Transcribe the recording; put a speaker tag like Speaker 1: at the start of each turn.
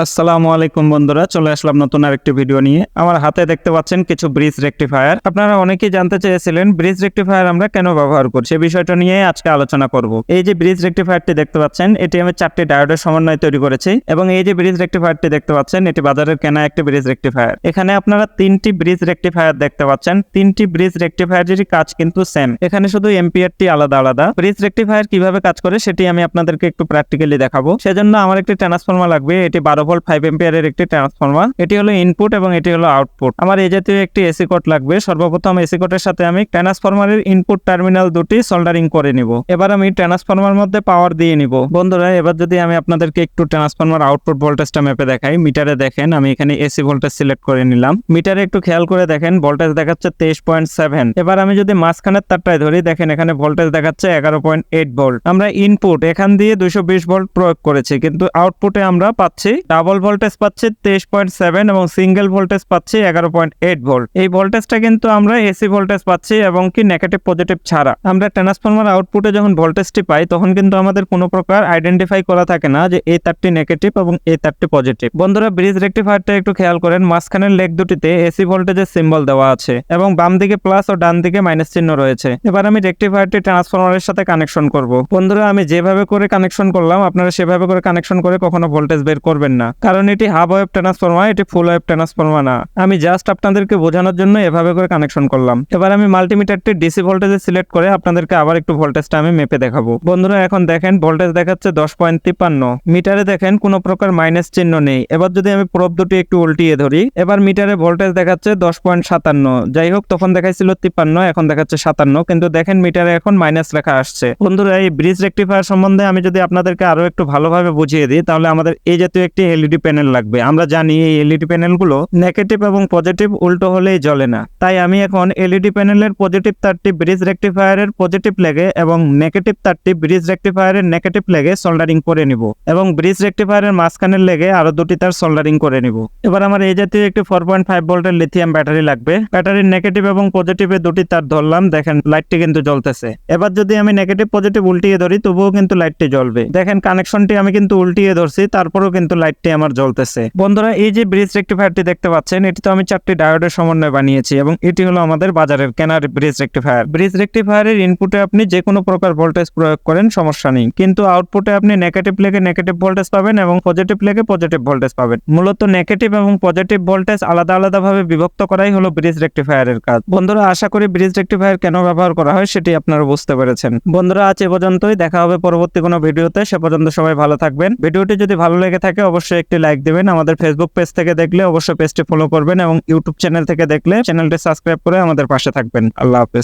Speaker 1: আসসালামু আলাইকুম বন্ধুরা, চলে আসলাম নতুন আরেকটি ভিডিও নিয়ে। আমার হাতে দেখতে পাচ্ছেন কিছু ব্রিজ রেকটিফায়ার। আপনারা অনেকেই জানতে চেয়েছিলেন ব্রিজ রেকটিফায়ার আমরা কেন ব্যবহার করি, সে বিষয়টা নিয়ে আজকে আলোচনা করব। এই যে ব্রিজ রেকটিফায়ারটি দেখতে পাচ্ছেন, এটি আমি 4টি ডায়োডের সমন্বয়ে তৈরি করেছি এবং এই যে ব্রিজ রেকটিফায়ারটি দেখতে পাচ্ছেন, এটি বাজারের কেনা একটি ব্রিজ রেকটিফায়ার। এখানে আপনারা 3টি ব্রিজ রেকটিফায়ার দেখতে পাচ্ছেন। 3টি ব্রিজ রেকটিফায়ারেরই কাজ কিন্তু সেম, এখানে শুধু এম্পিয়ারটি আলাদা আলাদা। ব্রিজ রেকটিফায়ার কিভাবে কাজ করে সেটি আমি আপনাদেরকে একটু প্র্যাকটিক্যালি দেখাবো। সেজন্য আমার একটি ট্রান্সফরমার লাগবে। এটি 12 ভোল্ট 5 এম্পিয়ারের একটি ট্রান্সফরমার। এটি হলো ইনপুট এবং এটি হলো আউটপুট। আমার এই জাতীয় একটি এসি কোড লাগবে। সর্বপ্রথম এসি কোডের সাথে আমি ট্রান্সফরমারের ইনপুট টার্মিনাল দুটি সোল্ডারিং করে নিব। এবার আমি ট্রান্সফরমার মধ্যে পাওয়ার দিয়ে নিব। বন্ধুরা, এবার যদি আমি আপনাদেরকে একটু ট্রান্সফরমার আউটপুট ভোল্টেজটা মেপে দেখাই। মিটারে দেখেন আমি এখানে এসি ভোল্টেজ সিলেক্ট করে নিলাম। মিটারে একটু খেয়াল করে দেখেন ভোল্টেজ দেখাচ্ছে 23.7। এবার আমি যদি মাঝখানের তারটায় ধরি, দেখেন এখানে ভোল্টেজ দেখাচ্ছে 11.8 ভোল্ট। আমরা ইনপুট এখান দিয়ে 220 ভোল্ট প্রয়োগ করেছি, কিন্তু আউটপুটে আমরা পাচ্ছি ডাবল ভোল্টেজ পাচ্ছি 23.7 এবং সিঙ্গেল ভোল্টেজ পাচ্ছি 11.8 ভোল্ট। এই ভোল্টেজটা কিন্তু আমরা এসি ভোল্টেজ পাচ্ছি এবং কি নেগেটিভ পজিটিভ ছাড়া। আমরা ট্রান্সফরমার আউটপুটে যখন ভোল্টেজটি পাই তখন কিন্তু আমাদের কোনো প্রকার আইডেন্টিফাই করা থাকে না যে এই তারটি নেগেটিভ এবং এই তারটি পজিটিভ। বন্ধুরা, ব্রিজ রেকটিফায়ারটা একটু খেয়াল করেন, মাঝখানের লেগ দুটিতে এসি ভোল্টেজের সিম্বল দেওয়া আছে এবং বাম দিকে প্লাস ও ডান দিকে মাইনাস চিহ্ন রয়েছে। এবার আমি রেকটিফায়ারটি ট্রান্সফরমারের সাথে কানেকশন করব। বন্ধুরা, আমি যেভাবে করে কানেকশন করলাম আপনারা সেভাবে করে কানেকশন করে কখনো ভোল্টেজ বের করবেন না, কারণ এটি হাফ ওয়েভ ট্রান্সফরমার, এটি ফুল ওয়েভ ট্রান্সফরমার না। আমি জাস্ট আপনাদেরকে বোঝানোর জন্য এভাবে করে কানেকশন করলাম। এবার আমি মাল্টিমিটারটি ডিসি ভোল্টেজে সিলেক্ট করে আপনাদেরকে আবার একটু ভোল্টেজটা আমি মেপে দেখাবো। বন্ধুরা, এখন দেখেন ভোল্টেজ দেখাচ্ছে 10.53। মিটারে দেখেন কোনো প্রকার মাইনাস চিহ্ন নেই। এবার যদি আমি প্রব দুটি একটু উল্টিয়ে ধরি, এবার মিটারে ভোল্টেজ দেখাচ্ছে 10.57। যাই হোক, তখন দেখাইছিল 53, এখন দেখাচ্ছে 57, কিন্তু দেখেন মিটারে এখন মাইনাস লেখা আসছে। বন্ধুরা, এই ব্রিজ রেকটিফায়ার সম্বন্ধে আমি যদি আপনাদেরকে আরো একটু ভালোভাবে বুঝিয়ে দিই, তাহলে আমাদের এই জাতীয় একটি এলইডি প্যানেল লাগবে। আমরা জানি এই এলইডি প্যানেলগুলো নেগেটিভ এবং পজিটিভ উল্টো হলেই জ্বলে না। তাই আমি এখন এলইডি প্যানেলের পজিটিভ তারটি ব্রিজ রেকটিফায়ারের পজিটিভ লেগে এবং নেগেটিভ তারটি ব্রিজ রেকটিফায়ারের নেগেটিভ লেগে সোল্ডারিং করে নিব এবং ব্রিজ রেকটিফায়ারের মাঝখানের লেগে আরো দুটি তার সোল্ডারিং করে নিব। এবার আমার এই জাতীয় একটি 4.5 ভোল্টের লিথিয়াম ব্যাটারি লাগবে। ব্যাটারির নেগেটিভ এবং পজিটিভে দুটি তার ধরলাম, দেখেন লাইটটি কিন্তু জ্বলতেছে। এবার যদি আমি নেগেটিভ পজিটিভ উল্টিয়ে ধরি তবুও কিন্তু লাইটটি জ্বলবে। দেখেন কানেকশনটি আমি কিন্তু উল্টিয়ে ধরছি, তারপরেও কিন্তু লাইটটি আমার জ্বলতেছে। বন্ধুরা, এই যে ব্রিজ রেকটিফায়ারটি দেখতে পাচ্ছেন, এটি তো আমি 4টি ডায়োডের সমন্বয়ে বানিয়েছি এবং এটি হলো আমাদের বাজারের কেনার ব্রিজ রেকটিফায়ার। ব্রিজ রেকটিফায়ারের ইনপুটে আপনি যে কোনো প্রকার ভোল্টেজ প্রয়োগ করেন, সমস্যা নেই, কিন্তু আউটপুটে আপনি নেগেটিভ লেগে নেগেটিভ ভোল্টেজ পাবেন এবং পজিটিভ লেগে পজিটিভ ভোল্টেজ পাবেন। মূলত নেগেটিভ এবং পজিটিভ ভোল্টেজ আলাদা আলাদাভাবে বিভক্ত করাই হলো ব্রিজ রেকটিফায়ারের কাজ। বন্ধুরা, আশা করি ব্রিজ রেকটিফায়ার কেন ব্যবহার করা হয় সেটি আপনারা বুঝতে পেরেছেন। বন্ধুরা, আজ এ পর্যন্তই, দেখা হবে পরবর্তী কোনো ভিডিওতে। সে পর্যন্ত সবাই ভালো থাকবেন। ভিডিওটি যদি ভালো লেগে থাকে অবশ্যই একটি লাইক দিবেন। আমাদের ফেসবুক পেজ থেকে দেখলে অবশ্যই পেজটি ফলো করবেন এবং ইউটিউব চ্যানেল থেকে দেখলে চ্যানেলটি সাবস্ক্রাইব করে আমাদের পাশে থাকবেন। আল্লাহ হাফেজ।